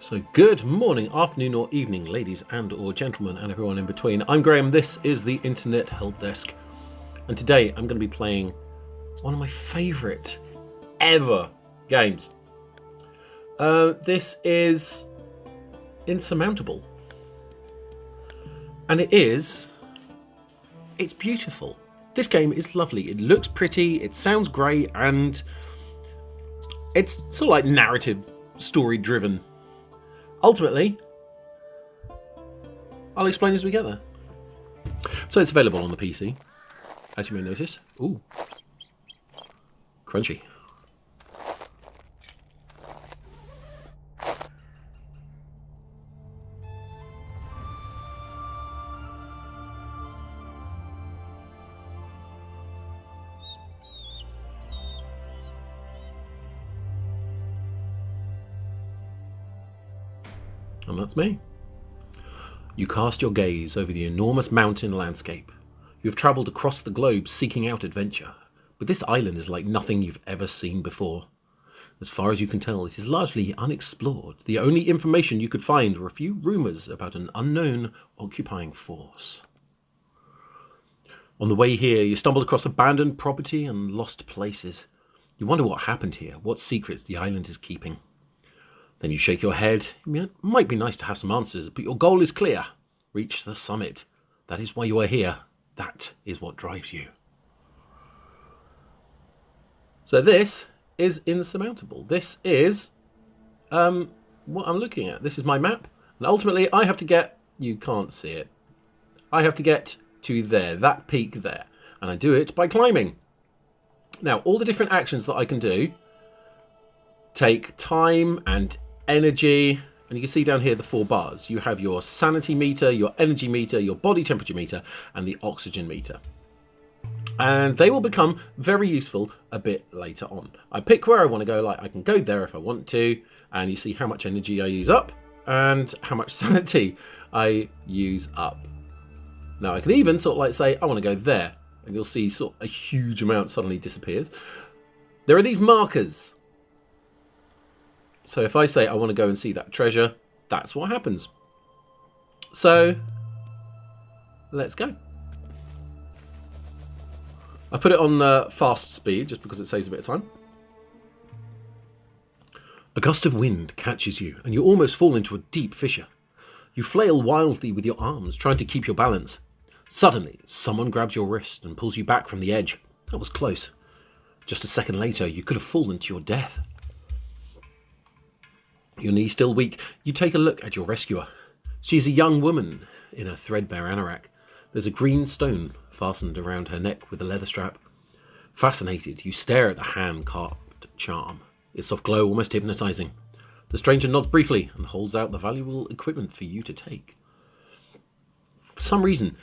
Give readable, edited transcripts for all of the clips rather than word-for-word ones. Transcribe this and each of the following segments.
So good morning, afternoon or evening, ladies and or gentlemen and everyone in between. I'm Graham, this is the Internet Help Desk. And today I'm going to be playing one of my favourite ever games. This is Insurmountable. And it's beautiful. This game is lovely. It looks pretty, it sounds great, and it's sort of like narrative, story driven. Ultimately, I'll explain as we get there. So it's available on the PC, as you may notice. Ooh, crunchy. And that's me. You cast your gaze over the enormous mountain landscape. You have travelled across the globe seeking out adventure, but this island is like nothing you've ever seen before. As far as you can tell, it is largely unexplored. The only information you could find were a few rumours about an unknown occupying force. On the way here, you stumbled across abandoned property and lost places. You wonder what happened here, what secrets the island is keeping. Then you shake your head. It might be nice to have some answers, but your goal is clear. Reach the summit. That is why you are here. That is what drives you. So this is Insurmountable. This is what I'm looking at. This is my map. And ultimately, I have to get... You can't see it. I have to get to there, that peak there. And I do it by climbing. Now, all the different actions that I can do take time and energy, and you can see down here the 4 bars. You have your sanity meter, your energy meter, your body temperature meter, and the oxygen meter. And they will become very useful a bit later on. I pick where I want to go, like I can go there if I want to, and you see how much energy I use up and how much sanity I use up. Now I can even sort of like say I want to go there, and you'll see sort of a huge amount suddenly disappears. There are these markers. So if I say I want to go and see that treasure, that's what happens. So let's go. I put it on fast speed just because it saves a bit of time. A gust of wind catches you and you almost fall into a deep fissure. You flail wildly with your arms, trying to keep your balance. Suddenly, someone grabs your wrist and pulls you back from the edge. That was close. Just a second later, you could have fallen to your death. Your knee still weak, you take a look at your rescuer. She's a young woman in a threadbare anorak. There's a green stone fastened around her neck with a leather strap. Fascinated, you stare at the hand-carved charm. Its soft glow almost hypnotising. The stranger nods briefly and holds out the valuable equipment for you to take. For some reason,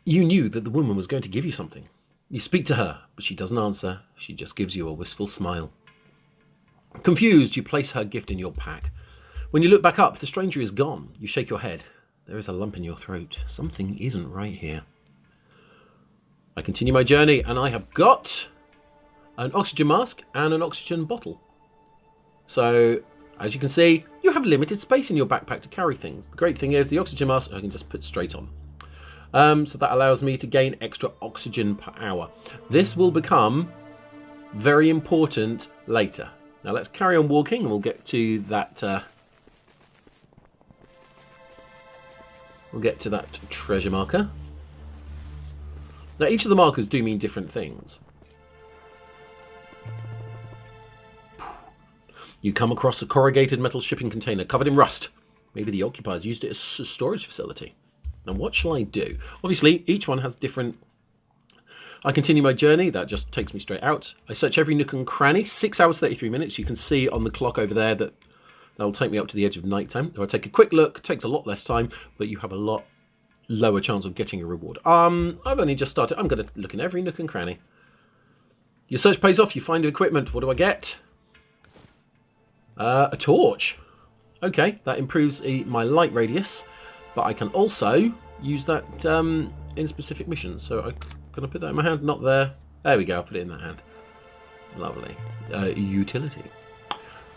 you knew that the woman was going to give you something. You speak to her, but she doesn't answer. She just gives you a wistful smile. Confused, you place her gift in your pack. When you look back up, the stranger is gone. You shake your head. There is a lump in your throat. Something isn't right here. I continue my journey, and I have got an oxygen mask and an oxygen bottle. So, as you can see, you have limited space in your backpack to carry things. The great thing is the oxygen mask I can just put straight on. So that allows me to gain extra oxygen per hour. This will become very important later. Now let's carry on walking and we'll get to that treasure marker. Now each of the markers do mean different things. You come across a corrugated metal shipping container covered in rust. Maybe the occupiers used it as a storage facility. Now what shall I do? Obviously each one has different... I continue my journey. That just takes me straight out. I search every nook and cranny. 6 hours, 33 minutes. You can see on the clock over there that will take me up to the edge of nighttime. If I take a quick look, it takes a lot less time, but you have a lot lower chance of getting a reward. I've only just started. I'm going to look in every nook and cranny. Your search pays off. You find equipment. What do I get? A torch. Okay, that improves my light radius, but I can also use that in specific missions. So can I put that in my hand? Not there. There we go. I'll put it in that hand. Lovely. Utility.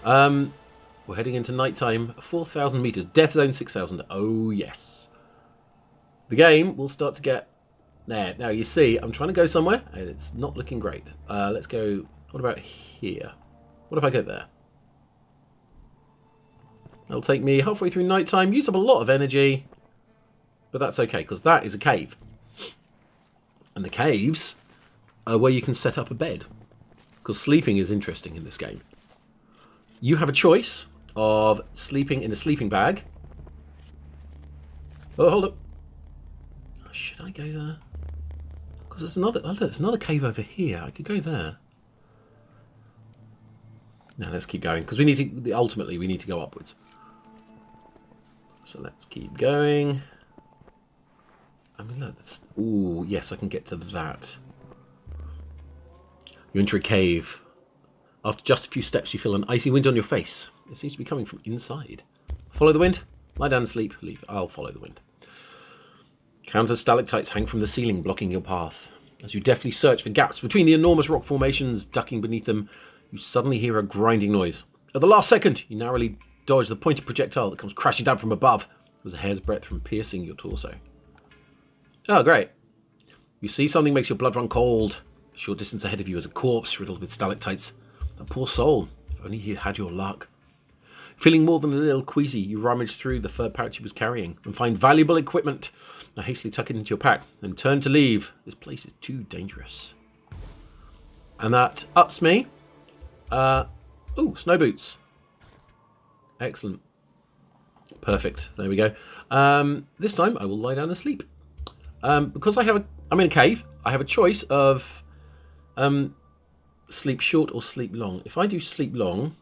What We're heading into nighttime, 4,000 meters. Death zone 6,000. Oh, yes. The game will start to get there. Now, you see, I'm trying to go somewhere, and it's not looking great. Let's go... What about here? What if I go there? That'll take me halfway through nighttime. Use up a lot of energy. But that's okay, because that is a cave. And the caves are where you can set up a bed. Because sleeping is interesting in this game. You have a choice of sleeping in a sleeping bag. Oh, hold up. Should I go there? Because there's another... Oh, look, there's another cave over here. I could go there. Now let's keep going. Because we need to... Ultimately, we need to go upwards. So let's keep going. I mean, look, that's... Ooh, yes, I can get to that. You enter a cave. After just a few steps, you feel an icy wind on your face. It seems to be coming from inside. Follow the wind. Lie down and sleep. Leave. I'll follow the wind. Countless stalactites hang from the ceiling, blocking your path. As you deftly search for gaps between the enormous rock formations, ducking beneath them, you suddenly hear a grinding noise. At the last second, you narrowly dodge the pointed projectile that comes crashing down from above. It was a hair's breadth from piercing your torso. Oh, great. You see something makes your blood run cold. A short distance ahead of you is a corpse riddled with stalactites. That poor soul. If only he had your luck. Feeling more than a little queasy, you rummage through the fur pouch he was carrying and find valuable equipment. Now hastily tuck it into your pack and turn to leave. This place is too dangerous. And that ups me. Ooh, snow boots. Excellent. Perfect. There we go. This time I will lie down and sleep. Because I'm in a cave, I have a choice of sleep short or sleep long. If I do sleep long,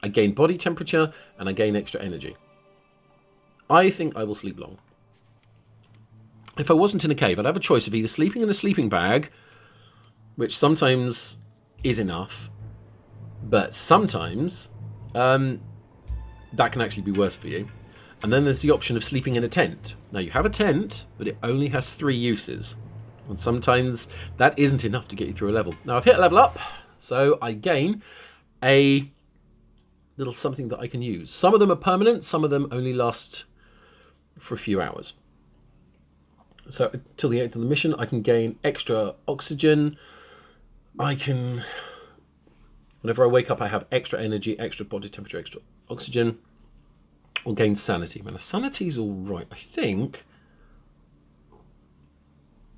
I gain body temperature and I gain extra energy. I think I will sleep long. If I wasn't in a cave, I'd have a choice of either sleeping in a sleeping bag, which sometimes is enough, but sometimes that can actually be worse for you. And then there's the option of sleeping in a tent. Now, you have a tent, but it only has 3 uses. And sometimes that isn't enough to get you through a level. Now, I've hit a level up, so I gain a little something that I can use. Some of them are permanent, some of them only last for a few hours. So, until the end of the mission, I can gain extra oxygen. I can... Whenever I wake up, I have extra energy, extra body temperature, extra oxygen. Or gain sanity. Man, sanity's all right. I think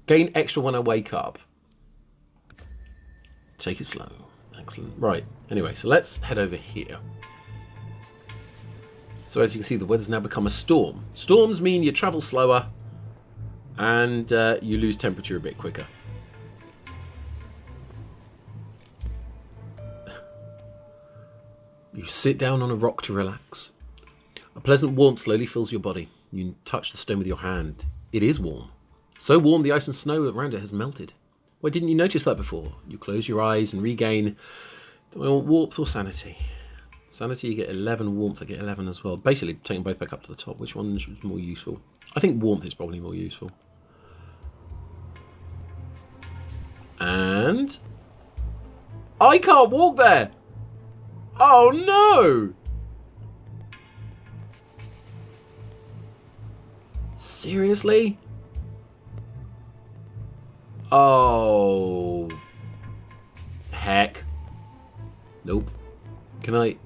gain extra when I wake up. Take it slow. Excellent. Right. Anyway, so let's head over here. So as you can see, the weather's now become a storm. Storms mean you travel slower and you lose temperature a bit quicker. You sit down on a rock to relax. A pleasant warmth slowly fills your body. You touch the stone with your hand. It is warm. So warm the ice and snow around it has melted. Why didn't you notice that before? You close your eyes and regain... Do I want warmth or sanity? Sanity, you get 11. Warmth, I get 11 as well. Basically, taking both back up to the top. Which one is more useful? I think warmth is probably more useful. And... I can't walk there! Oh no! Seriously? Oh. Heck. Nope. Can I...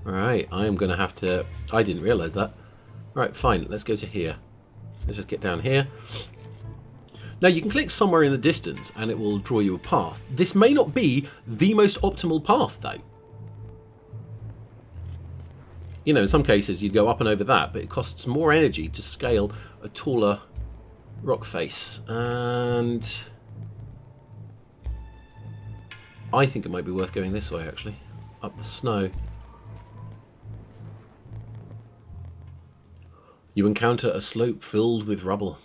Alright, I am going to have to... I didn't realise that. Right, fine. Let's go to here. Let's just get down here. Now, you can click somewhere in the distance and it will draw you a path. This may not be the most optimal path, though. You know, in some cases you'd go up and over that, but it costs more energy to scale a taller rock face. And I think it might be worth going this way, actually, up the snow. You encounter a slope filled with rubble.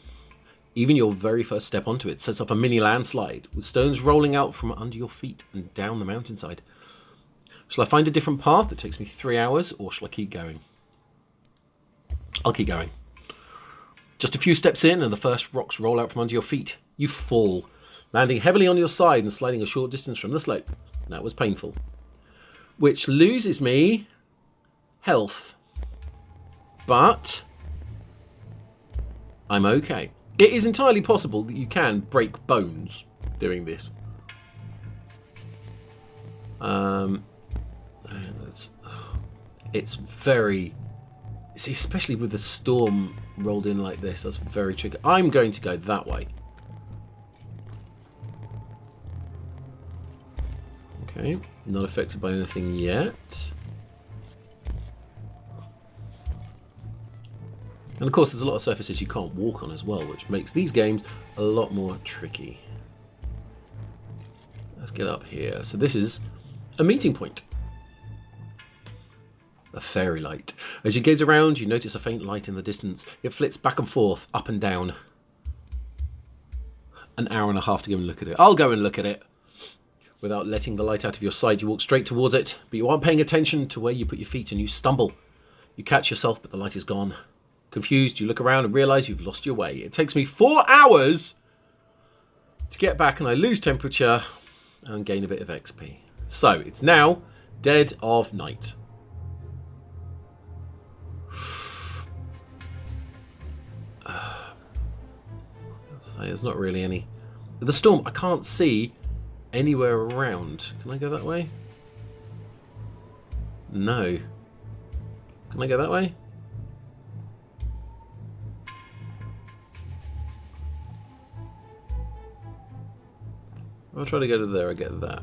Even your very first step onto it sets up a mini landslide, with stones rolling out from under your feet and down the mountainside. Shall I find a different path that takes me 3 hours, or shall I keep going? I'll keep going. Just a few steps in, and the first rocks roll out from under your feet. You fall, landing heavily on your side and sliding a short distance from the slope. That was painful. Which loses me health. But I'm okay. It is entirely possible that you can break bones doing this. It's very... See, especially with the storm rolled in like this, that's very tricky. I'm going to go that way. Okay, not affected by anything yet. And of course, there's a lot of surfaces you can't walk on as well, which makes these games a lot more tricky. Let's get up here. So this is a meeting point. A fairy light. As you gaze around, you notice a faint light in the distance. It flits back and forth, up and down. An hour and a half to go and look at it. I'll go and look at it. Without letting the light out of your sight, you walk straight towards it, but you aren't paying attention to where you put your feet and you stumble. You catch yourself, but the light is gone. Confused, you look around and realise you've lost your way. It takes me 4 hours to get back, and I lose temperature and gain a bit of XP. So, it's now dead of night. There's not really any... The storm, I can't see anywhere around. Can I go that way? No. Can I go that way? I'll try to go to there, I get that.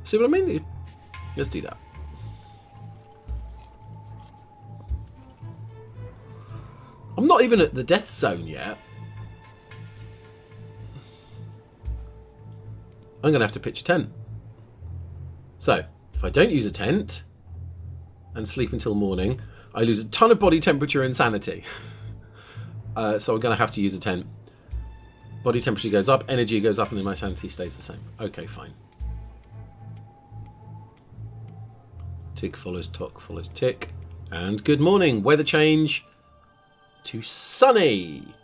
See what I mean? Let's do that. I'm not even at the death zone yet. I'm going to have to pitch a tent. So, if I don't use a tent and sleep until morning, I lose a ton of body temperature and sanity. So I'm going to have to use a tent. Body temperature goes up, energy goes up, and then my sanity stays the same. Okay, fine. Tick follows tock follows tick. And good morning. Weather change to sunny.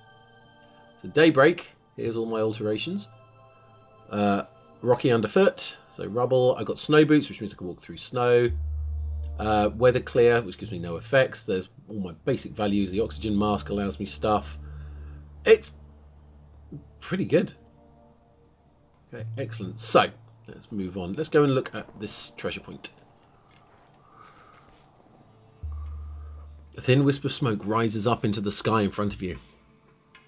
So daybreak. Here's all my alterations. Rocky underfoot, so rubble. I've got snow boots, which means I can walk through snow. Weather clear, which gives me no effects. There's all my basic values. The oxygen mask allows me stuff. It's pretty good. Okay, excellent. So, let's move on. Let's go and look at this treasure point. A thin wisp of smoke rises up into the sky in front of you.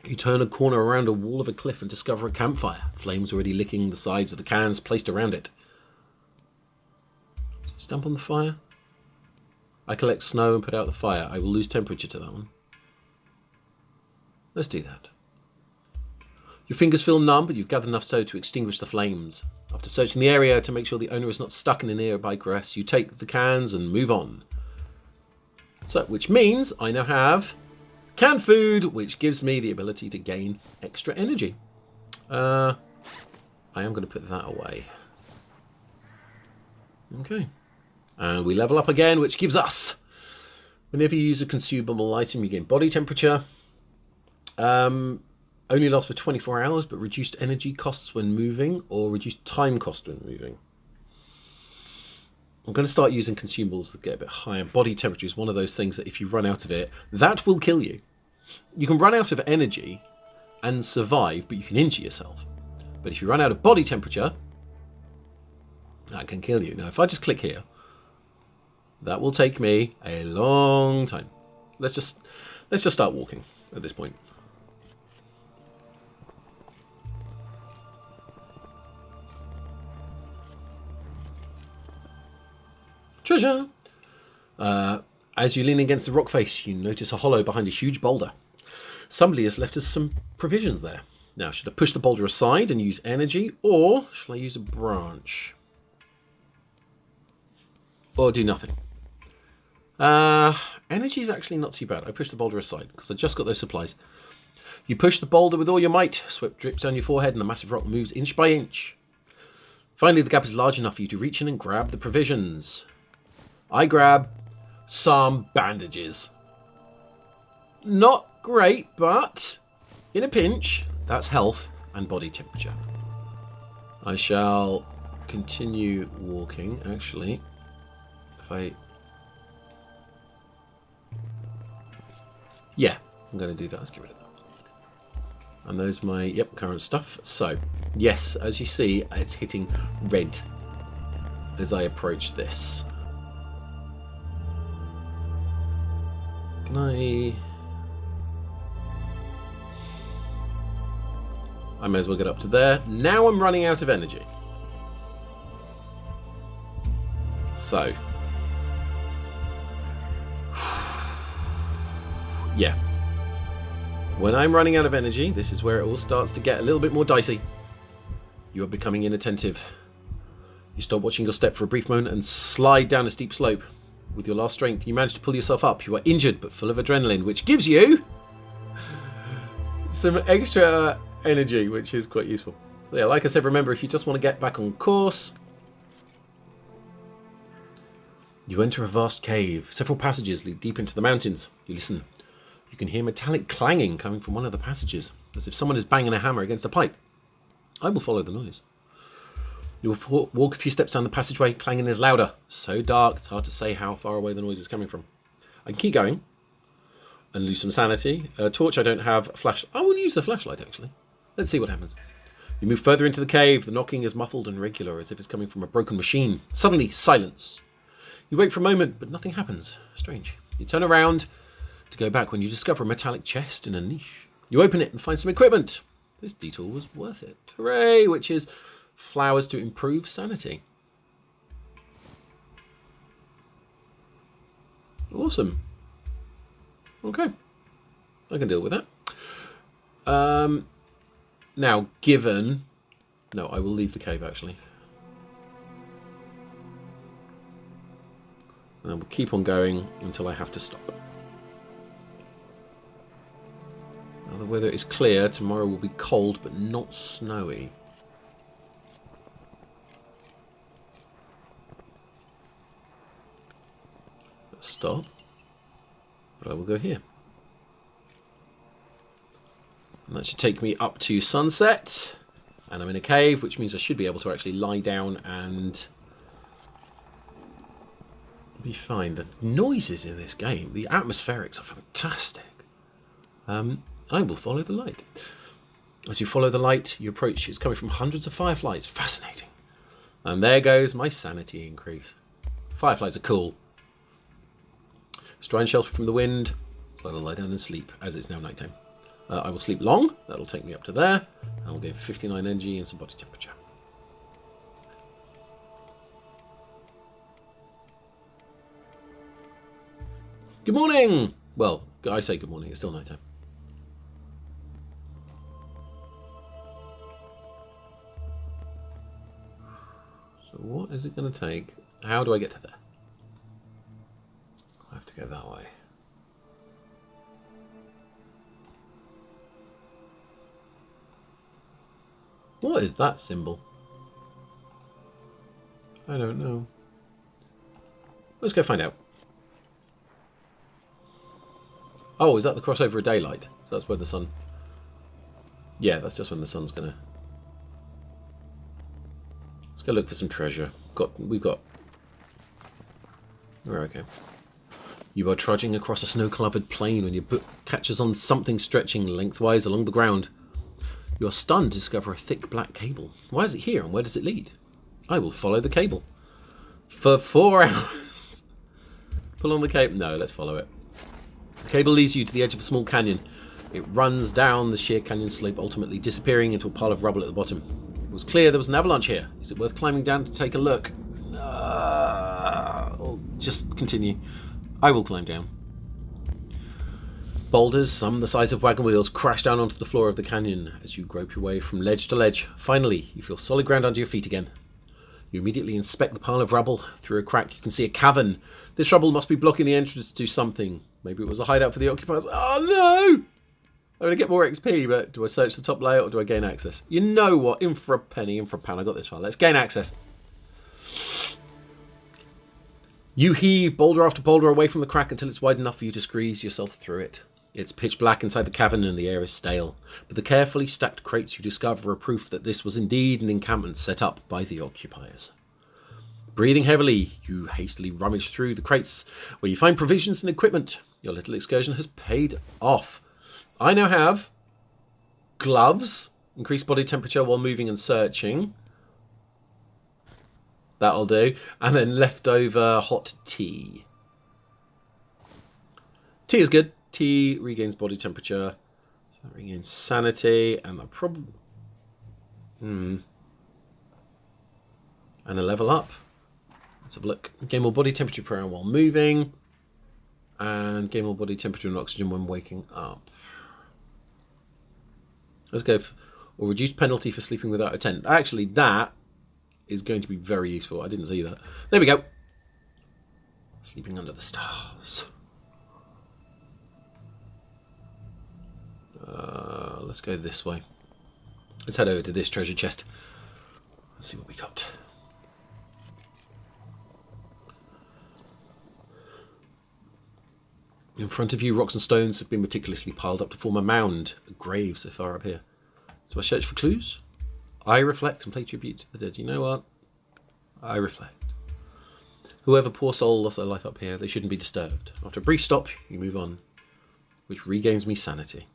You turn a corner around a wall of a cliff and discover a campfire. Flames already licking the sides of the cans placed around it. Stamp on the fire. I collect snow and put out the fire. I will lose temperature to that one. Let's do that. Your fingers feel numb, but you've gathered enough snow to extinguish the flames. After searching the area to make sure the owner is not stuck in a nearby grass, you take the cans and move on. So, which means I now have canned food, which gives me the ability to gain extra energy. I am going to put that away. Okay. And we level up again, which gives us, whenever you use a consumable item, you gain body temperature. Only lasts for 24 hours, but reduced energy costs when moving, or reduced time cost when moving. I'm going to start using consumables that get a bit higher. Body temperature is one of those things that if you run out of it, that will kill you. You can run out of energy and survive, but you can injure yourself. But if you run out of body temperature, that can kill you. Now, if I just click here, that will take me a long time. Let's just start walking at this point. Treasure! As you lean against the rock face, you notice a hollow behind a huge boulder. Somebody has left us some provisions there. Now, should I push the boulder aside and use energy, or shall I use a branch? Or do nothing? Energy is actually not too bad. I push the boulder aside, because I just got those supplies. You push the boulder with all your might. Sweat drips down your forehead, and the massive rock moves inch by inch. Finally, the gap is large enough for you to reach in and grab the provisions. I grab some bandages. Not great, but in a pinch, that's health and body temperature. I shall continue walking, actually. Yeah, I'm going to do that. Let's get rid of that. And those my, yep, current stuff. So, yes, as you see, it's hitting red as I approach this. Can I may as well get up to there. Now I'm running out of energy. So, yeah. When I'm running out of energy, this is where it all starts to get a little bit more dicey. You are becoming inattentive. You stop watching your step for a brief moment and slide down a steep slope. With your last strength, you manage to pull yourself up. You are injured but full of adrenaline, which gives you some extra energy, which is quite useful. So yeah, like I said, remember, if you just want to get back on course, you enter a vast cave. Several passages lead deep into the mountains. You listen. You can hear metallic clanging coming from one of the passages, as if someone is banging a hammer against a pipe. I will follow the noise. You will walk a few steps down the passageway. Clanging is louder. So dark, it's hard to say how far away the noise is coming from. I can keep going and lose some sanity. A torch I don't have. A flash. I will use the flashlight, actually. Let's see what happens. You move further into the cave. The knocking is muffled and regular, as if it's coming from a broken machine. Suddenly, silence. You wait for a moment, but nothing happens. Strange. You turn around to go back when you discover a metallic chest in a niche. You open it and find some equipment. This detour was worth it. Hooray! Which is flowers to improve sanity. Awesome. Okay. I can deal with that. Now, given... No, I will leave the cave, actually. And I will keep on going until I have to stop. Now the weather is clear. Tomorrow will be cold, but not snowy. Let's stop. But I will go here. And that should take me up to sunset. And I'm in a cave, which means I should be able to actually lie down and be fine. The noises in this game, the atmospherics are fantastic. I will follow the light. As you follow the light, you approach. It's coming from hundreds of fireflies. Fascinating. And there goes my sanity increase. Fireflies are cool. Try and shelter from the wind. So I'll lie down and sleep, as it's now nighttime. I will sleep long. That'll take me up to there. And I'll give 59 energy and some body temperature. Good morning! Well, I say good morning. It's still nighttime. So what is it going to take? How do I get to there? I have to go that way. What is that symbol? I don't know. Let's go find out. Oh, is that the crossover of daylight? So that's where the sun... Yeah, that's just when the sun's gonna... Let's go look for some treasure. We've got... We're okay. You are trudging across a snow-covered plain when your boot catches on something stretching lengthwise along the ground. You are stunned to discover a thick black cable. Why is it here and where does it lead? I will follow the cable. For 4 hours. Pull on the cable. No, let's follow it. The cable leads you to the edge of a small canyon. It runs down the sheer canyon slope, ultimately disappearing into a pile of rubble at the bottom. It was clear there was an avalanche here. Is it worth climbing down to take a look? Or just continue. I will climb down. Boulders, some the size of wagon wheels, crash down onto the floor of the canyon as you grope your way from ledge to ledge. Finally, you feel solid ground under your feet again. You immediately inspect the pile of rubble. Through a crack, you can see a cavern. This rubble must be blocking the entrance to something. Maybe it was a hideout for the occupiers. Oh no! I'm going to get more XP, but do I search the top layer or do I gain access? You know what? In for a penny, in for a pound. I got this far. Let's gain access. You heave boulder after boulder away from the crack until it's wide enough for you to squeeze yourself through it. It's pitch black inside the cavern and the air is stale, but the carefully stacked crates you discover are proof that this was indeed an encampment set up by the occupiers. Breathing heavily, you hastily rummage through the crates, where you find provisions and equipment. Your little excursion has paid off. I now have gloves, increased body temperature while moving and searching. That'll do. And then leftover hot tea. Tea is good. Tea regains body temperature. That regains sanity. And that probably... And a level up. Let's have a look. Gain more body temperature per hour while moving. And gain more body temperature and oxygen when waking up. Let's go for... Or reduced penalty for sleeping without a tent. Actually, that is going to be very useful. I didn't see that. There we go. Sleeping under the stars. Let's go this way. Let's head over to this treasure chest. Let's see what we got. In front of you, rocks and stones have been meticulously piled up to form a mound, a grave so far up here. So I search for clues. I reflect and pay tribute to the dead. You know what? I reflect. Whoever poor soul lost their life up here, they shouldn't be disturbed. After a brief stop, you move on, which regains me sanity.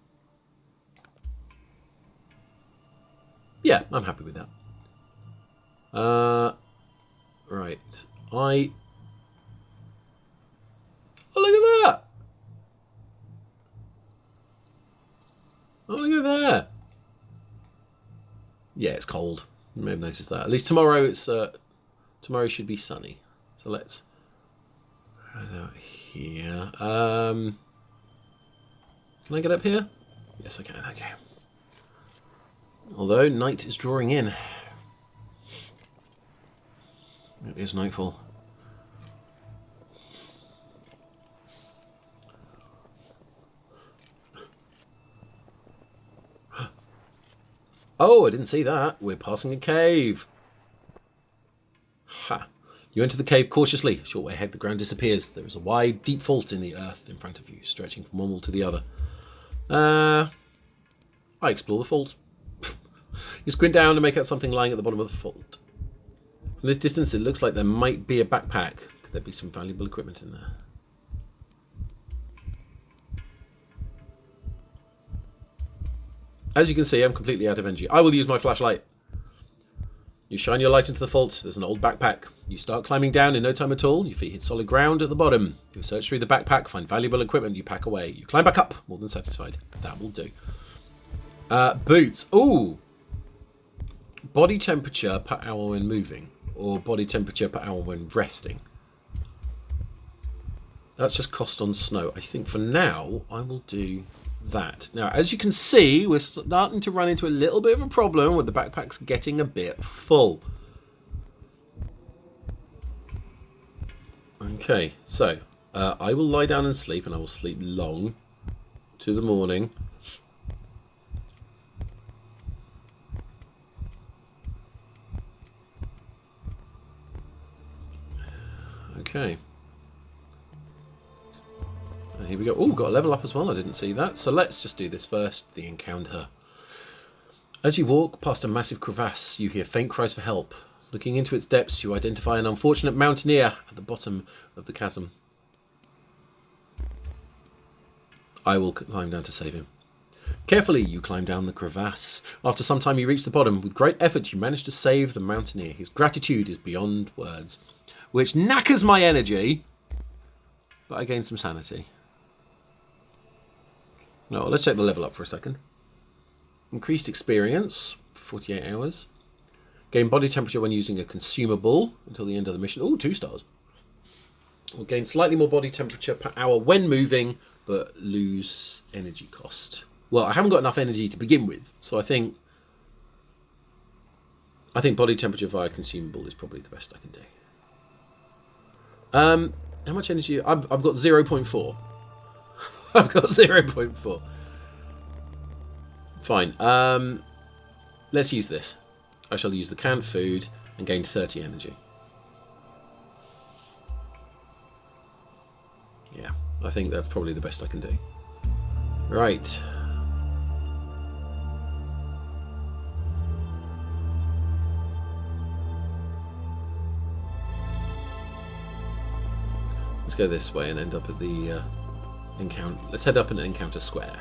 Yeah, I'm happy with that. Right. Oh, look at that! Oh, look at that! Yeah, it's cold. You may have noticed that. At least tomorrow tomorrow should be sunny. So let's head out here. Can I get up here? Yes, I can. Okay. Although night is drawing in. It is nightfall. Oh, I didn't see that. We're passing a cave. Ha. You enter the cave cautiously. A short way ahead, the ground disappears. There is a wide, deep vault in the earth in front of you, stretching from one wall to the other. I explore the vault. You squint down and make out something lying at the bottom of the vault. From this distance, it looks like there might be a backpack. Could there be some valuable equipment in there? As you can see, I'm completely out of energy. I will use my flashlight. You shine your light into the vault. There's an old backpack. You start climbing down in no time at all. Your feet hit solid ground at the bottom. You search through the backpack, find valuable equipment, you pack away. You climb back up. More than satisfied. That will do. Boots. Ooh. Body temperature per hour when moving. Or body temperature per hour when resting. That's just cost on snow. I think for now, I will do that. Now, as you can see, we're starting to run into a little bit of a problem with the backpacks getting a bit full. Okay, so I will lie down and sleep, and I will sleep long to the morning. Okay. And here we go. Oh, got a level up as well. I didn't see that. So let's just do this first. The encounter. As you walk past a massive crevasse, you hear faint cries for help. Looking into its depths, you identify an unfortunate mountaineer at the bottom of the chasm. I will climb down to save him. Carefully, you climb down the crevasse. After some time, you reach the bottom. With great effort, you manage to save the mountaineer. His gratitude is beyond words, which knackers my energy, but I gain some sanity. No, let's check the level up for a second. Increased experience, 48 hours. Gain body temperature when using a consumable until the end of the mission. Oh, 2 stars. We'll gain slightly more body temperature per hour when moving, but lose energy cost. Well, I haven't got enough energy to begin with, so I think body temperature via consumable is probably the best I can do. How much energy? I've got 0.4. I've got 0.4. Fine. Let's use this. I shall use the canned food and gain 30 energy. Yeah, I think that's probably the best I can do. Right. Let's go this way and end up at the encounter. Let's head up and encounter square.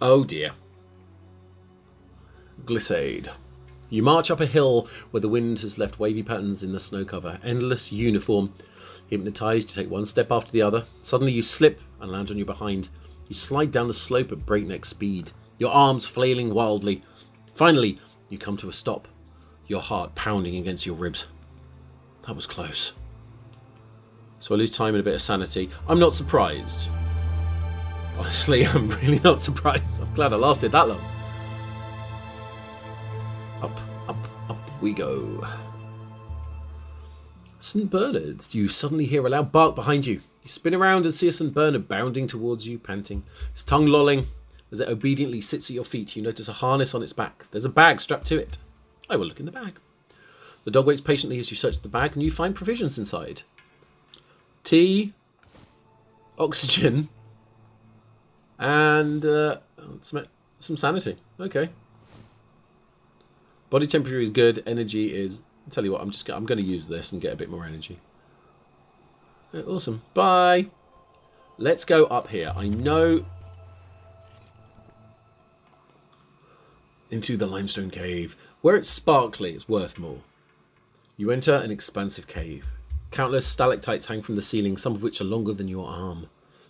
Oh dear. Glissade. You march up a hill where the wind has left wavy patterns in the snow cover. Endless uniform. Hypnotized, you take one step after the other. Suddenly you slip and land on your behind. You slide down the slope at breakneck speed, your arms flailing wildly. Finally, you come to a stop, your heart pounding against your ribs. That was close. So I lose time and a bit of sanity. I'm not surprised. Honestly, I'm really not surprised. I'm glad I lasted that long. Up, up, up we go. St. Bernards. You suddenly hear a loud bark behind you. You spin around and see a St. Bernard bounding towards you, panting, his tongue lolling. As it obediently sits at your feet, you notice a harness on its back. There's a bag strapped to it. I will look in the bag. The dog waits patiently as you search the bag, and you find provisions inside. Tea, oxygen, and some sanity. Okay. Body temperature is good. Energy is... I'll tell you what, I'm going to use this and get a bit more energy. Awesome. Bye. Let's go up here. I know... Into the limestone cave. Where it's sparkly, it's worth more. You enter an expansive cave. Countless stalactites hang from the ceiling, some of which are longer than your arm.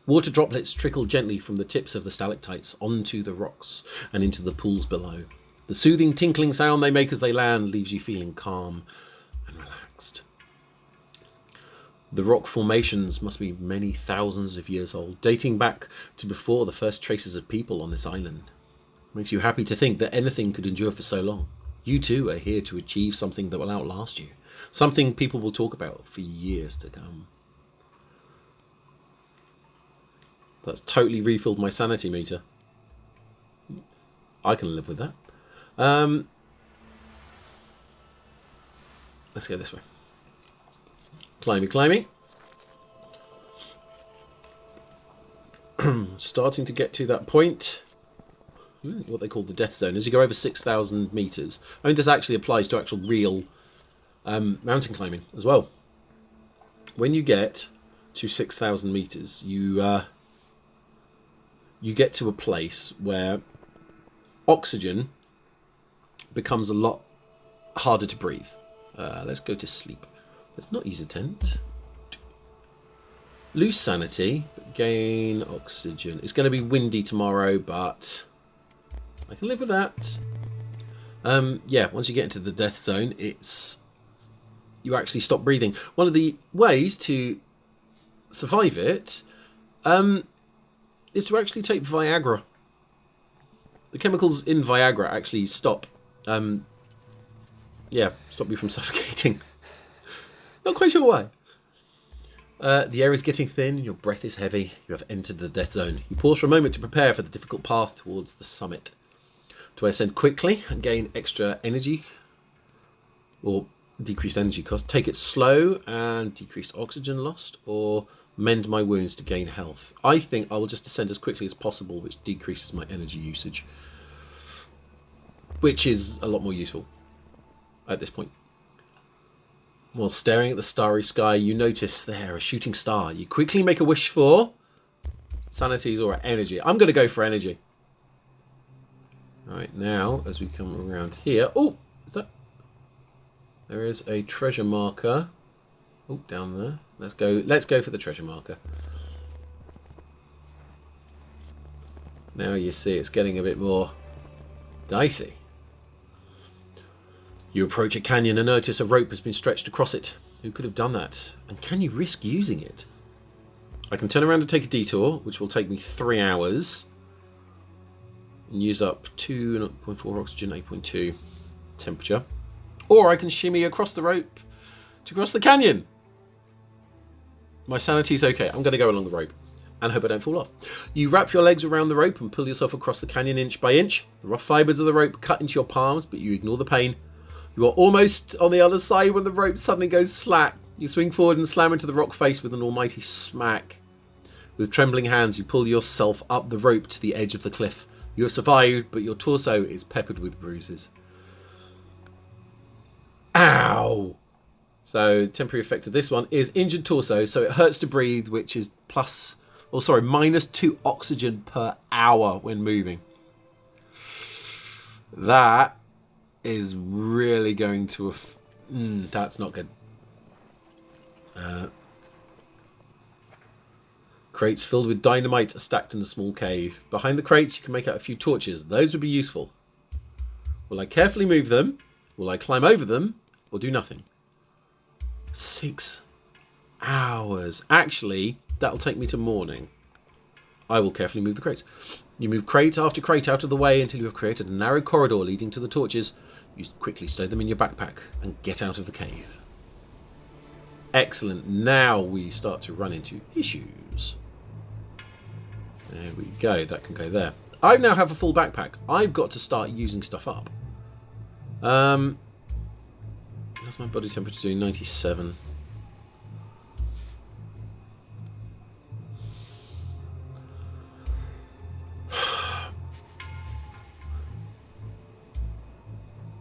Water droplets trickle gently from the tips of the stalactites onto the rocks and into the pools below. The soothing tinkling sound they make as they land leaves you feeling calm and relaxed. The rock formations must be many thousands of years old, dating back to before the first traces of people on this island. It makes you happy to think that anything could endure for so long. You too are here to achieve something that will outlast you. Something people will talk about for years to come. That's totally refilled my sanity meter. I can live with that. Let's go this way. Climbing. Starting to get to that point. What they call the death zone. As you go over 6,000 meters. I mean, this actually applies to actual real mountain climbing as well. When you get to 6,000 meters, you get to a place where oxygen becomes a lot harder to breathe. Let's go to sleep. Let's not use a tent. Lose sanity, but gain oxygen. It's going to be windy tomorrow, but I can live with that. Yeah, once you get into the death zone, you actually stop breathing. One of the ways to survive it is to actually take Viagra. The chemicals in Viagra actually stop you from suffocating. Not quite sure why. The air is getting thin, your breath is heavy, you have entered the death zone. You pause for a moment to prepare for the difficult path towards the summit. Do I ascend quickly and gain extra energy? Or decreased energy cost? Take it slow and decreased oxygen lost? Or mend my wounds to gain health? I think I will just ascend as quickly as possible, which decreases my energy usage. Which is a lot more useful at this point. While staring at the starry sky, you notice there a shooting star. You quickly make a wish for sanities or energy. I'm going to go for energy. All right, now as we come around here, there is a treasure marker. Oh, down there. Let's go for the treasure marker. Now you see it's getting a bit more dicey. You approach a canyon and notice a rope has been stretched across it. Who could have done that? And can you risk using it? I can turn around and take a detour, which will take me 3 hours. And use up 2.4 oxygen, 8.2 temperature. Or I can shimmy across the rope to cross the canyon. My sanity's okay. I'm going to go along the rope and hope I don't fall off. You wrap your legs around the rope and pull yourself across the canyon inch by inch. The rough fibers of the rope cut into your palms, but you ignore the pain. You are almost on the other side when the rope suddenly goes slack. You swing forward and slam into the rock face with an almighty smack. With trembling hands, you pull yourself up the rope to the edge of the cliff. You have survived, but your torso is peppered with bruises. Ow! So, the temporary effect of this one is injured torso, so it hurts to breathe, which is -2 oxygen per hour when moving. That is really going to... that's not good. Crates filled with dynamite are stacked in a small cave. Behind the crates, you can make out a few torches. Those would be useful. Will I carefully move them? Will I climb over them? Or do nothing? 6 hours. Actually, that'll take me to morning. I will carefully move the crates. You move crate after crate out of the way until you have created a narrow corridor leading to the torches. You quickly stow them in your backpack and get out of the cave. Excellent. Now we start to run into issues. There we go. That can go there. I now have a full backpack. I've got to start using stuff up. How's my body temperature doing? 97.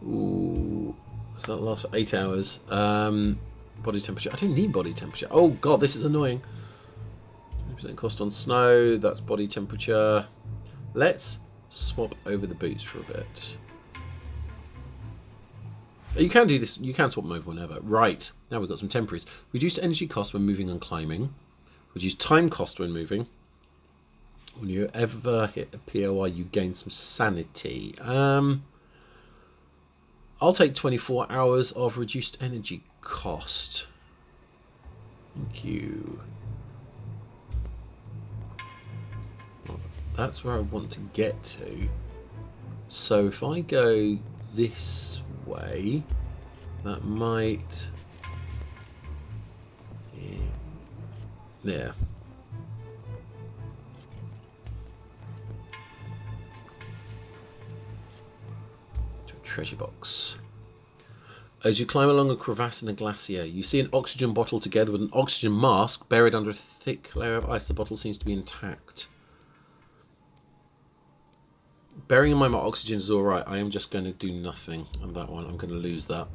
Ooh. So that lasts for 8 hours. Body temperature. I don't need body temperature. Oh god, this is annoying. 20% cost on snow. That's body temperature. Let's swap over the boots for a bit. You can do this. You can swap them over whenever. Right. Now we've got some temporaries. Reduced energy cost when moving and climbing. Reduced time cost when moving. When you ever hit a POI, you gain some sanity. I'll take 24 hours of reduced energy cost. Thank you. Well, that's where I want to get to. So if I go this way, that might... yeah. There. Treasure box. As you climb along a crevasse in a glacier, you see an oxygen bottle together with an oxygen mask buried under a thick layer of ice. The bottle seems to be intact. Bearing in mind my oxygen is alright, I am just going to do nothing on that one. I'm going to lose that.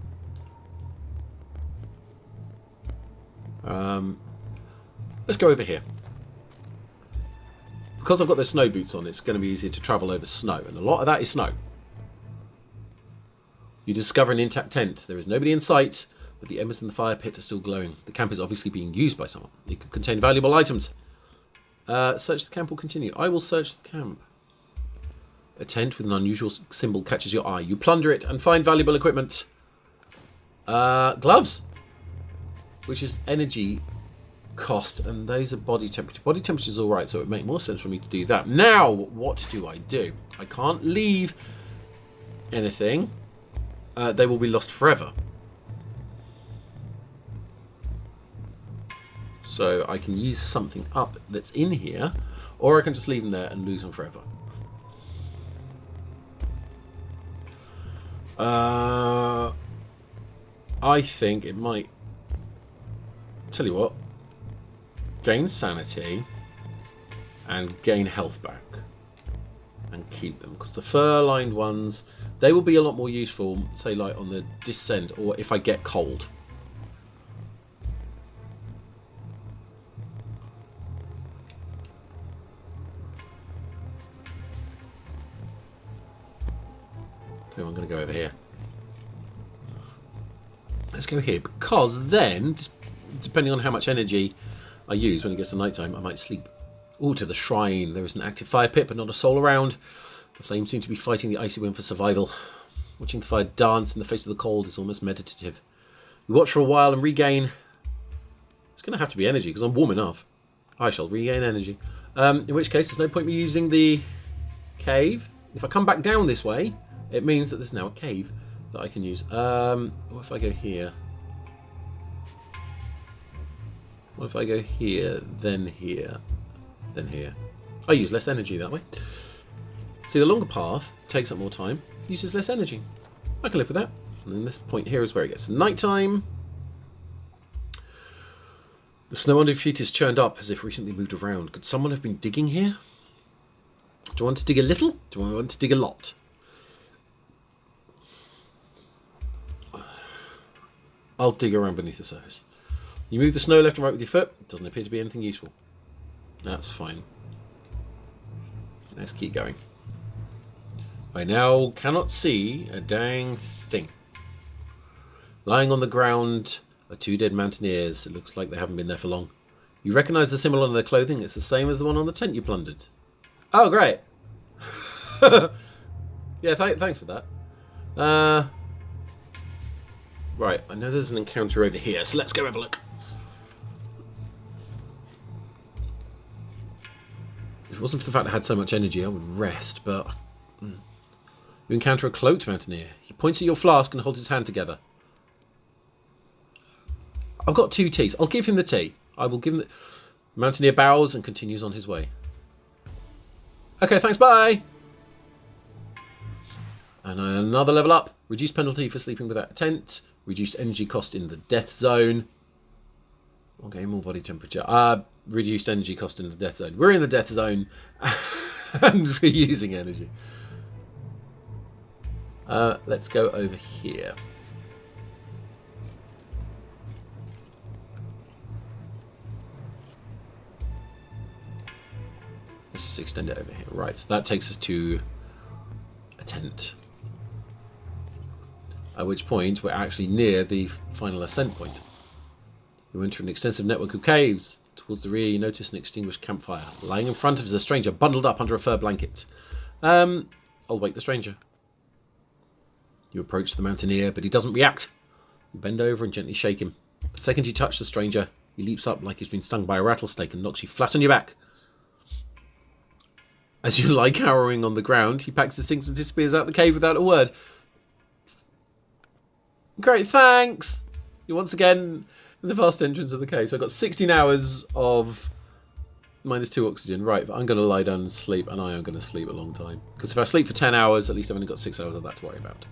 Let's go over here. Because I've got those snow boots on, it's going to be easier to travel over snow, and a lot of that is snow. You discover an intact tent. There is nobody in sight, but the embers in the fire pit are still glowing. The camp is obviously being used by someone. It could contain valuable items. Search the camp will continue. I will search the camp. A tent with an unusual symbol catches your eye. You plunder it and find valuable equipment. Gloves, which is energy cost, and those are body temperature. Body temperature is all right, so it would make more sense for me to do that. Now, what do? I can't leave anything. They will be lost forever. So I can use something up that's in here, or I can just leave them there and lose them forever. I think it might... tell you what. Gain sanity and gain health back. And keep them. Because the fur-lined ones, they will be a lot more useful, say like on the descent, or if I get cold. So I'm going to go over here. Let's go here, because then, depending on how much energy I use when it gets to night time, I might sleep. Oh, to the shrine. There is an active fire pit, but not a soul around. The flames seem to be fighting the icy wind for survival. Watching the fire dance in the face of the cold is almost meditative. You watch for a while and regain... it's going to have to be energy, because I'm warm enough. I shall regain energy. In which case, there's no point me using the cave. If I come back down this way, it means that there's now a cave that I can use. What if I go here? What if I go here, then here, then here? I use less energy that way. See, the longer path takes up more time, uses less energy. I can live with that. And then this point here is where it gets to nighttime. The snow under your feet is churned up as if recently moved around. Could someone have been digging here? Do I want to dig a little? Do I want to dig a lot? I'll dig around beneath the surface. You move the snow left and right with your foot. It doesn't appear to be anything useful. That's fine. Let's keep going. I now cannot see a dang thing. Lying on the ground are 2 dead mountaineers. It looks like they haven't been there for long. You recognise the symbol on their clothing. It's the same as the one on the tent you plundered. Oh, great. Yeah, thanks for that. Right, I know there's an encounter over here, so let's go have a look. If it wasn't for the fact I had so much energy, I would rest, but... You encounter a cloaked mountaineer. He points at your flask and holds his hand together. I've got 2 teas. I'll give him the tea. I will give him the... Mountaineer bows and continues on his way. Okay, thanks, bye! And another level up. Reduced penalty for sleeping without a tent. Reduced energy cost in the death zone. Okay, more body temperature. Reduced energy cost in the death zone. We're in the death zone. And we're using energy. Let's go over here. Let's just extend it over here. Right, so that takes us to a tent. At which point we're actually near the final ascent point. You enter an extensive network of caves. Towards the rear you notice an extinguished campfire. Lying in front of is a stranger bundled up under a fur blanket. I'll wake the stranger. You approach the mountaineer, but he doesn't react. You bend over and gently shake him. The second you touch the stranger, he leaps up like he's been stung by a rattlesnake and knocks you flat on your back. As you lie cowering on the ground, he packs his things and disappears out the cave without a word. Great, thanks! You're once again in the vast entrance of the cave. So I've got 16 hours of -2 oxygen. Right, but I'm going to lie down and sleep, and I am going to sleep a long time. Because if I sleep for 10 hours, at least I've only got 6 hours of that to worry about.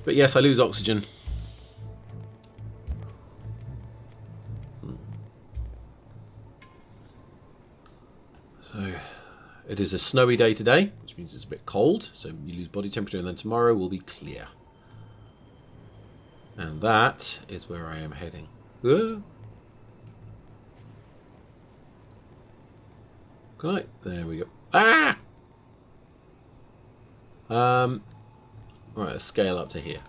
But yes, I lose oxygen. So, it is a snowy day today, which means it's a bit cold. So you lose body temperature, and then tomorrow will be clear. And that is where I am heading. Can I? There we go. Ah! Right, let's scale up to here.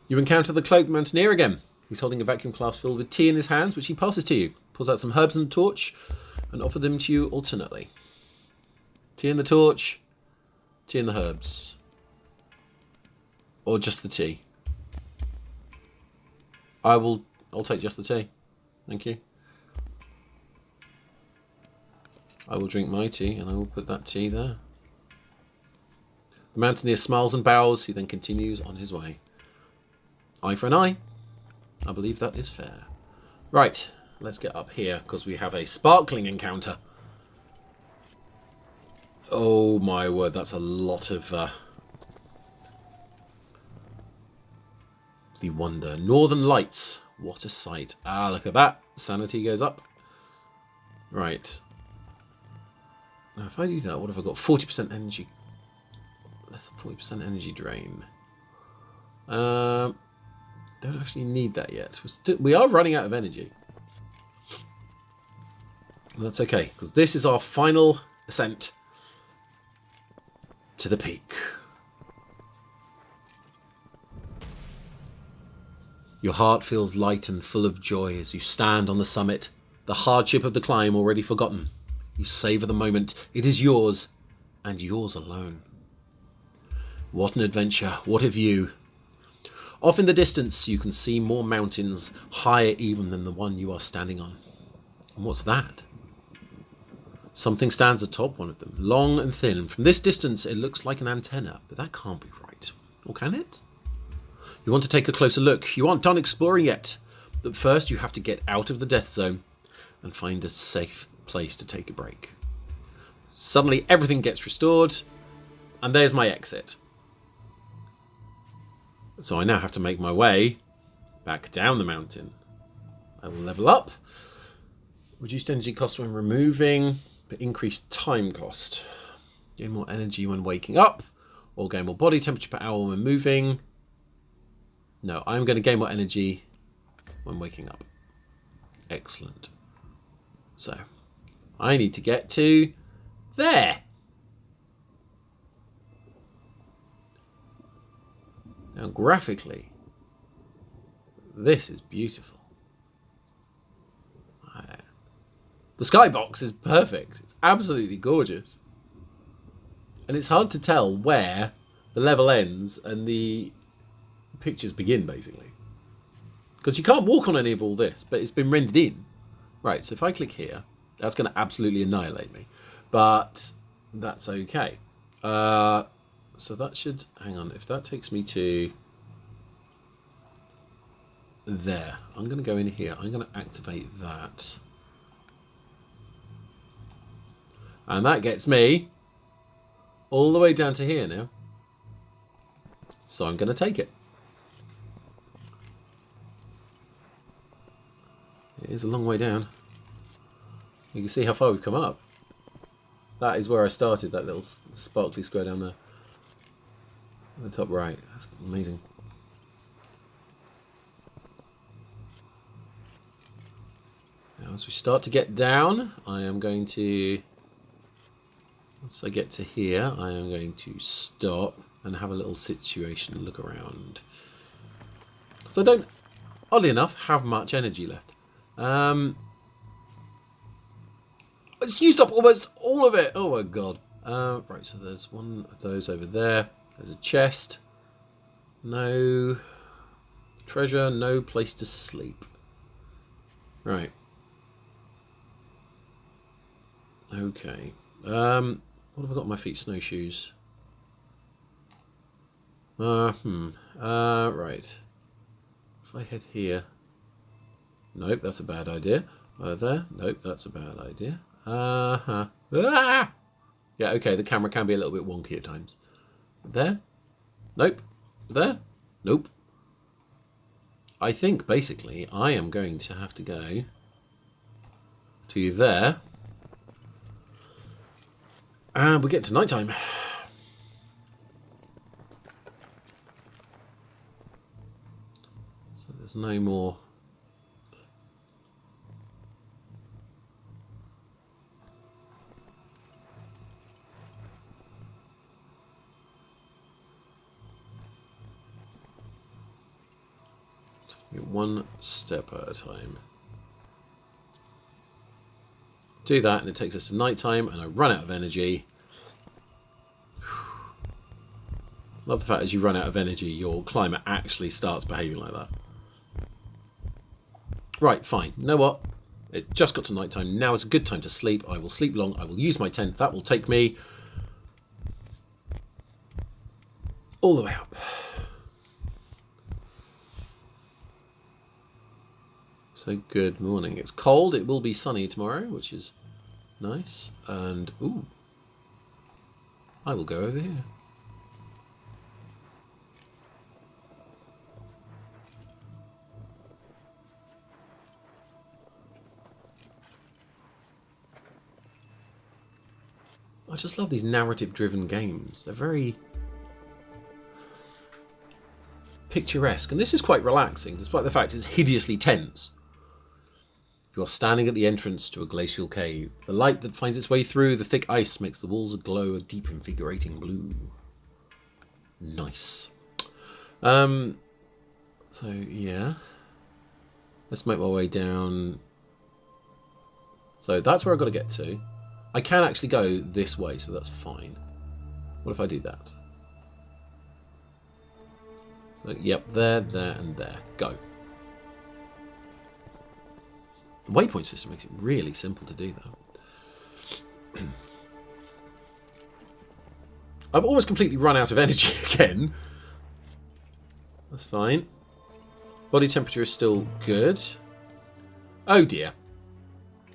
You encounter the cloaked mountaineer again. He's holding a vacuum flask filled with tea in his hands, which he passes to you. Pulls out some herbs and a torch, and offers them to you alternately. Tea in the torch, tea in the herbs. Or just the tea. I'll take just the tea. Thank you. I will drink my tea, and I will put that tea there. The mountaineer smiles and bows. He then continues on his way. Eye for an eye. I believe that is fair. Right, let's get up here, because we have a sparkling encounter. Oh my word, that's a lot of the wonder. Northern Lights. What a sight. Ah, look at that. Sanity goes up. Right. Now, if I do that, what have I got? 40% energy. Less than 40% energy drain. Don't actually need that yet. We are running out of energy. Well, that's okay, because this is our final ascent to the peak. Your heart feels light and full of joy as you stand on the summit, the hardship of the climb already forgotten. You savour the moment. It is yours, and yours alone. What an adventure, what a view. Off in the distance, you can see more mountains, higher even than the one you are standing on. And what's that? Something stands atop one of them, long and thin. From this distance, it looks like an antenna, but that can't be right. Or can it? You want to take a closer look. You aren't done exploring yet. But first, you have to get out of the death zone and find a safe place to take a break. Suddenly, everything gets restored, and there's my exit. So I now have to make my way back down the mountain. I will level up. Reduced energy cost when removing, but increased time cost. Gain more energy when waking up, or gain more body temperature per hour when moving. No, I'm going to gain more energy when waking up. Excellent. So, I need to get to there. Now, graphically, this is beautiful. The skybox is perfect. It's absolutely gorgeous. And it's hard to tell where the level ends and the pictures begin, basically. Because you can't walk on any of all this, but it's been rendered in. Right, so if I click here, that's going to absolutely annihilate me. But that's okay. So that should... Hang on, if that takes me to... there. I'm going to go in here. I'm going to activate that. And that gets me all the way down to here now. So I'm going to take it. It is a long way down. You can see how far we've come up. That is where I started, that little sparkly square down there. On the top right. That's amazing. Now as we start to get down, I am going to... Once I get to here, I am going to stop and have a little situation, look around. Because I don't, oddly enough, have much energy left. It's used up almost all of it. Oh my god. Right, so there's one of those over there. There's a chest. No treasure, no place to sleep. Right. Okay. What have I got on my feet? Snowshoes. Right. If I head here. Nope, that's a bad idea. There. Nope, that's a bad idea. Ah! Yeah, okay, the camera can be a little bit wonky at times. There. Nope. There. Nope. I think, basically, I am going to have to go to there. And we get to night time. So there's no more. One step at a time. Do that and it takes us to night time and I run out of energy. Love the fact as you run out of energy your climate actually starts behaving like that. Right, fine. You know what? It just got to night time. Now is a good time to sleep. I will sleep long. I will use my tent. That will take me all the way up. So good morning. It's cold. It will be sunny tomorrow, which is nice. And, ooh, I will go over here. I just love these narrative-driven games. They're very picturesque. And this is quite relaxing, despite the fact it's hideously tense. You are standing at the entrance to a glacial cave. The light that finds its way through the thick ice makes the walls glow a deep invigorating blue. Nice. So, yeah. Let's make my way down. So that's where I've got to get to. I can actually go this way, so that's fine. What if I do that? So, yep, there, and there. Go. The waypoint system makes it really simple to do that. I've almost completely run out of energy again. That's fine. Body temperature is still good. Oh dear.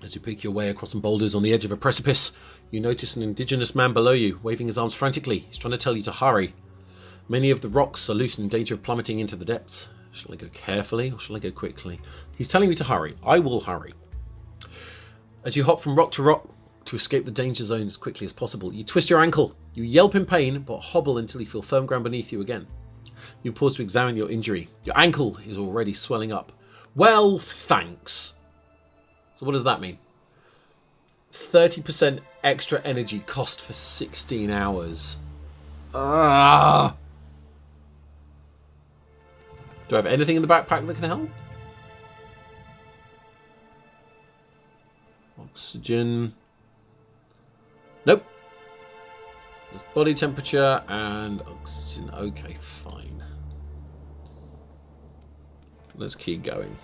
As you pick your way across some boulders on the edge of a precipice, you notice an indigenous man below you, waving his arms frantically. He's trying to tell you to hurry. Many of the rocks are loose and in danger of plummeting into the depths. Shall I go carefully or shall I go quickly? He's telling me to hurry. I will hurry. As you hop from rock to rock to escape the danger zone as quickly as possible, you twist your ankle. You yelp in pain, but hobble until you feel firm ground beneath you again. You pause to examine your injury. Your ankle is already swelling up. Well, thanks. So what does that mean? 30% extra energy cost for 16 hours. Ah! Do I have anything in the backpack that can help? Oxygen. Nope. There's body temperature and oxygen. Okay, fine. Let's keep going.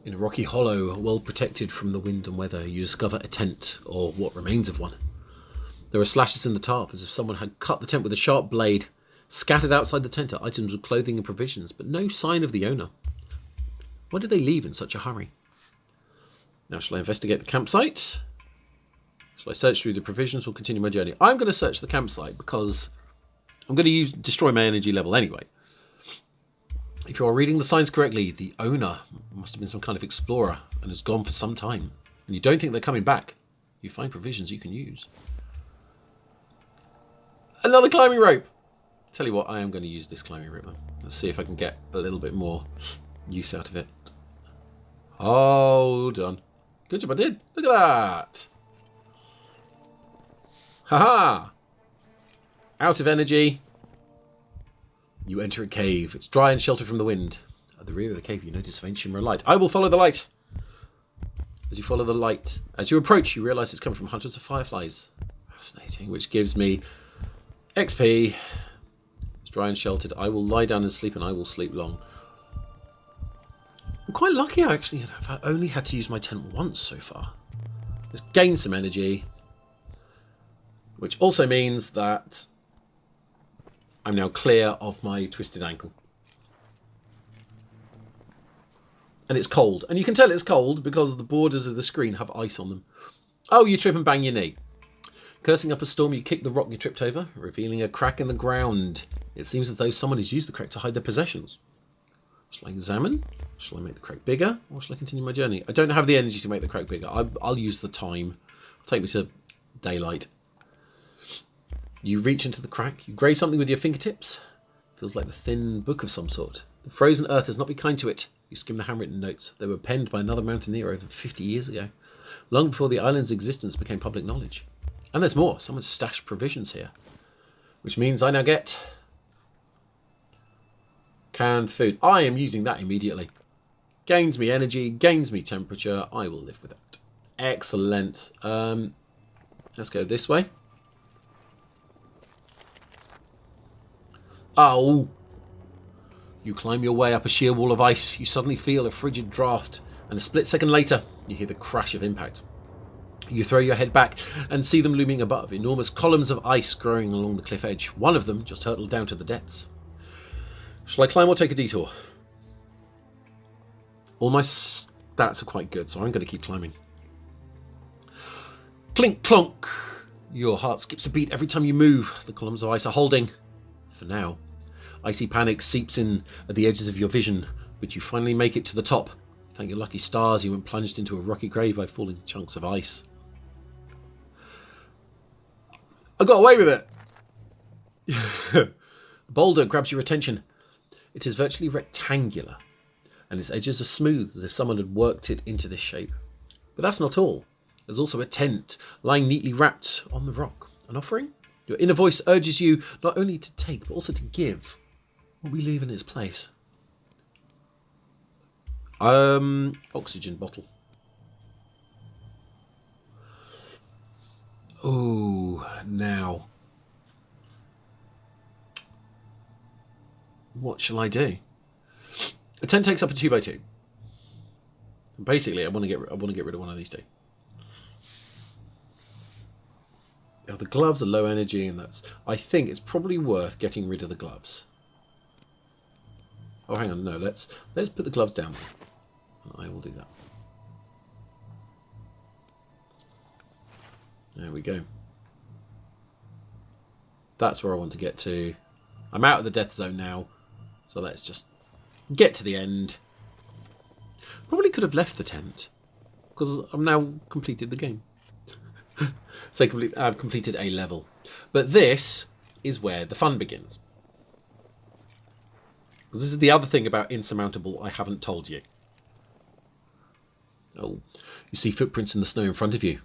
In a rocky hollow, well protected from the wind and weather, you discover a tent, or what remains of one. There are slashes in the tarp, as if someone had cut the tent with a sharp blade. Scattered outside the tent are items of clothing and provisions, but no sign of the owner. Why did they leave in such a hurry? Now, shall I investigate the campsite? Shall I search through the provisions or continue my journey? I'm going to search the campsite because I'm going to destroy my energy level anyway. If you are reading the signs correctly, the owner must have been some kind of explorer and has gone for some time. And you don't think they're coming back. You find provisions you can use. Another climbing rope! Tell you what, I am going to use this climbing rope. Let's see if I can get a little bit more use out of it. Hold on. Good job, I did. Look at that! Haha! Out of energy. You enter a cave. It's dry and sheltered from the wind. At the rear of the cave, you notice a faint shimmer of light. I will follow the light. As you follow the light, as you approach, you realise it's coming from hundreds of fireflies. Fascinating, which gives me XP. It's dry and sheltered. I will lie down and sleep, and I will sleep long. I'm quite lucky I actually have only had to use my tent once so far. Let's gain some energy. Which also means that I'm now clear of my twisted ankle. And it's cold. And you can tell it's cold because the borders of the screen have ice on them. Oh, you trip and bang your knee. Cursing up a storm, you kick the rock you tripped over, revealing a crack in the ground. It seems as though someone has used the crack to hide their possessions. Shall I examine? Shall I make the crack bigger? Or shall I continue my journey? I don't have the energy to make the crack bigger. I'll use the time. Take me to daylight. You reach into the crack. You graze something with your fingertips. Feels like the thin book of some sort. The frozen earth has not been kind to it. You skim the handwritten notes. They were penned by another mountaineer over 50 years ago, long before the island's existence became public knowledge. And there's more. Someone's stashed provisions here, which means I now get canned food. I am using that immediately. Gains me energy, gains me temperature. I will live with that. Excellent. Let's go this way. Oh! You climb your way up a sheer wall of ice. You suddenly feel a frigid draft, and a split second later, you hear the crash of impact. You throw your head back and see them looming above, enormous columns of ice growing along the cliff edge. One of them just hurtled down to the depths. Shall I climb or take a detour? All my stats are quite good, so I'm going to keep climbing. Clink clonk! Your heart skips a beat every time you move. The columns of ice are holding. For now. Icy panic seeps in at the edges of your vision, but you finally make it to the top. Thank your lucky stars you weren't plunged into a rocky grave by falling chunks of ice. I got away with it! The boulder grabs your attention. It is virtually rectangular, and its edges are smooth as if someone had worked it into this shape. But that's not all. There's also a tent lying neatly wrapped on the rock. An offering? Your inner voice urges you not only to take, but also to give. What we leave in its place? Oxygen bottle. Oh, now. What shall I do? A tent takes up a 2x2. And basically, I want to get rid of one of these two. Now, the gloves are low energy, and I think it's probably worth getting rid of the gloves. Oh, hang on, no, let's put the gloves down. I will do that. There we go. That's where I want to get to. I'm out of the death zone now, so let's just get to the end. Probably could have left the tent, because I've now completed the game. So I've completed a level. But this is where the fun begins. Because this is the other thing about Insurmountable I haven't told you. Oh, you see footprints in the snow in front of you.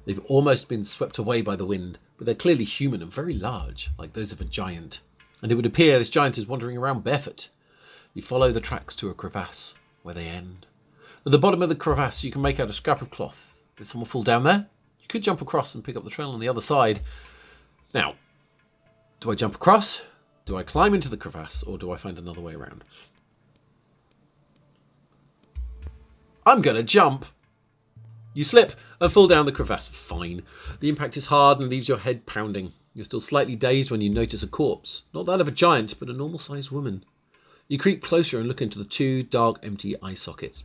They've almost been swept away by the wind, but they're clearly human and very large, like those of a giant. And it would appear this giant is wandering around barefoot. You follow the tracks to a crevasse, where they end. At the bottom of the crevasse, you can make out a scrap of cloth. Did someone fall down there? You could jump across and pick up the trail on the other side. Now, do I jump across? Do I climb into the crevasse? Or do I find another way around? I'm going to jump. You slip and fall down the crevasse. Fine. The impact is hard and leaves your head pounding. You're still slightly dazed when you notice a corpse. Not that of a giant, but a normal-sized woman. You creep closer and look into the two dark, empty eye sockets.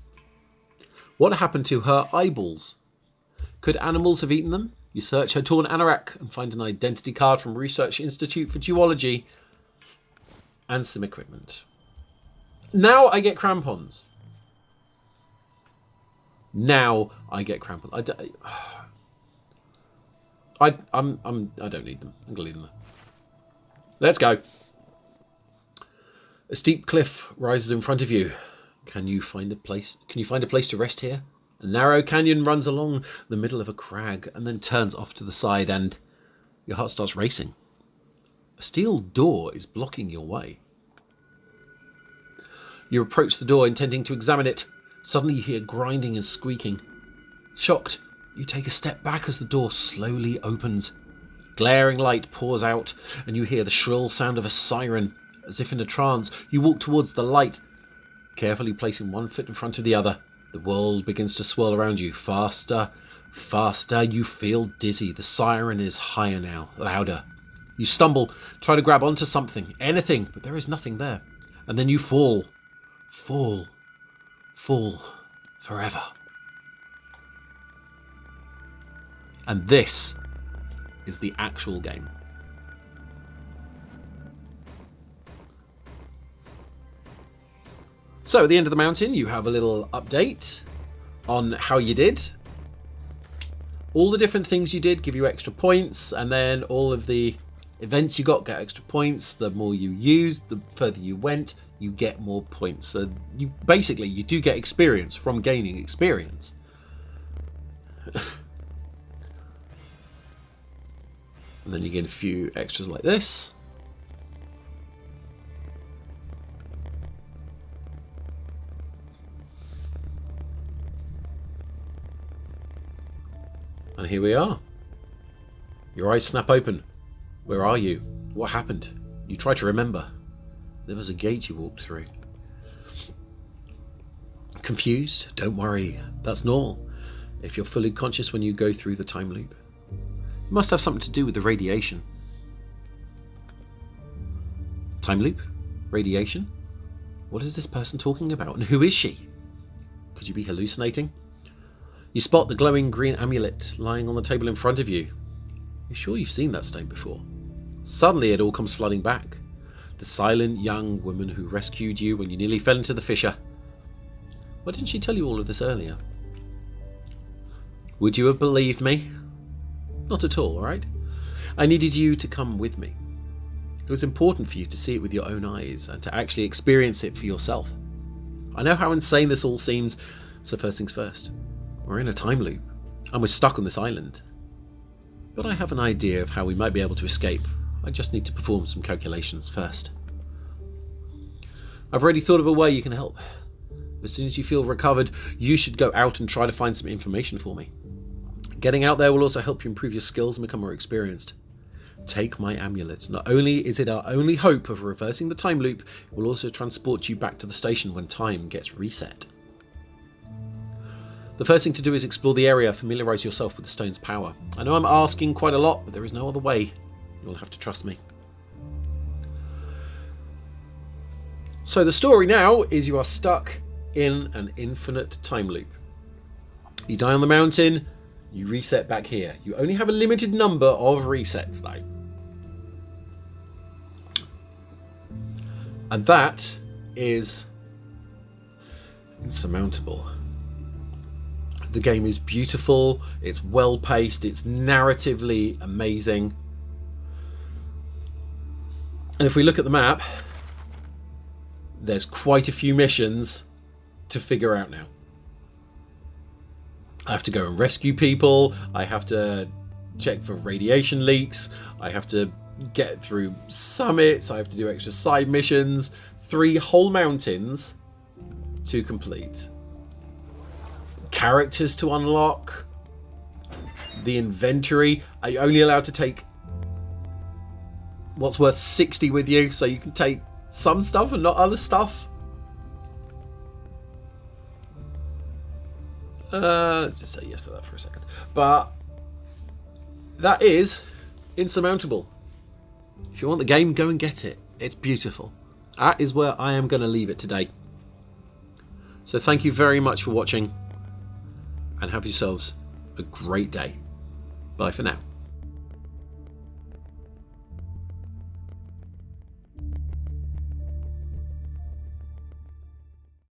What happened to her eyeballs? Could animals have eaten them? You search her torn anorak and find an identity card from Research Institute for Geology and some equipment. Now I get crampons. Now I get crampons. I don't need them. I'm gonna leave them there. Let's go. A steep cliff rises in front of you. Can you find a place to rest here? A narrow canyon runs along the middle of a crag and then turns off to the side, and your heart starts racing. A steel door is blocking your way. You approach the door, intending to examine it. Suddenly you hear grinding and squeaking. Shocked, you take a step back as the door slowly opens. Glaring light pours out, and you hear the shrill sound of a siren. As if in a trance, you walk towards the light, carefully placing one foot in front of the other. The world begins to swirl around you. Faster, faster. You feel dizzy. The siren is higher now, louder. You stumble, try to grab onto something, anything, but there is nothing there. And then you fall. Fall. Fall. Forever. And this is the actual game. So at the end of the mountain, you have a little update on how you did. All the different things you did give you extra points, and then all of the events you got get extra points. The more you used, the further you went, you get more points. So you do get experience from gaining experience. And then you get a few extras like this. And here we are. Your eyes snap open. Where are you? What happened? You try to remember. There was a gate you walked through. Confused? Don't worry. That's normal. If you're fully conscious when you go through the time loop. It must have something to do with the radiation. Time loop? Radiation? What is this person talking about? And who is she? Could you be hallucinating? You spot the glowing green amulet lying on the table in front of you. You're sure you've seen that stone before. Suddenly it all comes flooding back. The silent young woman who rescued you when you nearly fell into the fissure. Why didn't she tell you all of this earlier? Would you have believed me? Not at all, right? I needed you to come with me. It was important for you to see it with your own eyes and to actually experience it for yourself. I know how insane this all seems, so first things first. We're in a time loop, and we're stuck on this island. But I have an idea of how we might be able to escape. I just need to perform some calculations first. I've already thought of a way you can help. As soon as you feel recovered, you should go out and try to find some information for me. Getting out there will also help you improve your skills and become more experienced. Take my amulet. Not only is it our only hope of reversing the time loop, it will also transport you back to the station when time gets reset. The first thing to do is explore the area, familiarise yourself with the stone's power. I know I'm asking quite a lot, but there is no other way. You'll have to trust me. So the story now is you are stuck in an infinite time loop. You die on the mountain, You reset back here. You only have a limited number of resets though. And that is Insurmountable. The game is beautiful, it's well paced, it's narratively amazing. And if we look at the map, there's quite a few missions to figure out now. I have to go and rescue people, I have to check for radiation leaks, I have to get through summits, I have to do extra side missions, 3 whole mountains to complete. Characters to unlock, the inventory. Are you only allowed to take what's worth 60 with you, so you can take some stuff and not other stuff? Let's just say yes for that for a second. But that is Insurmountable. If you want the game, go and get it. It's beautiful. That is where I am going to leave it today. So thank you very much for watching, and have yourselves a great day. Bye for now.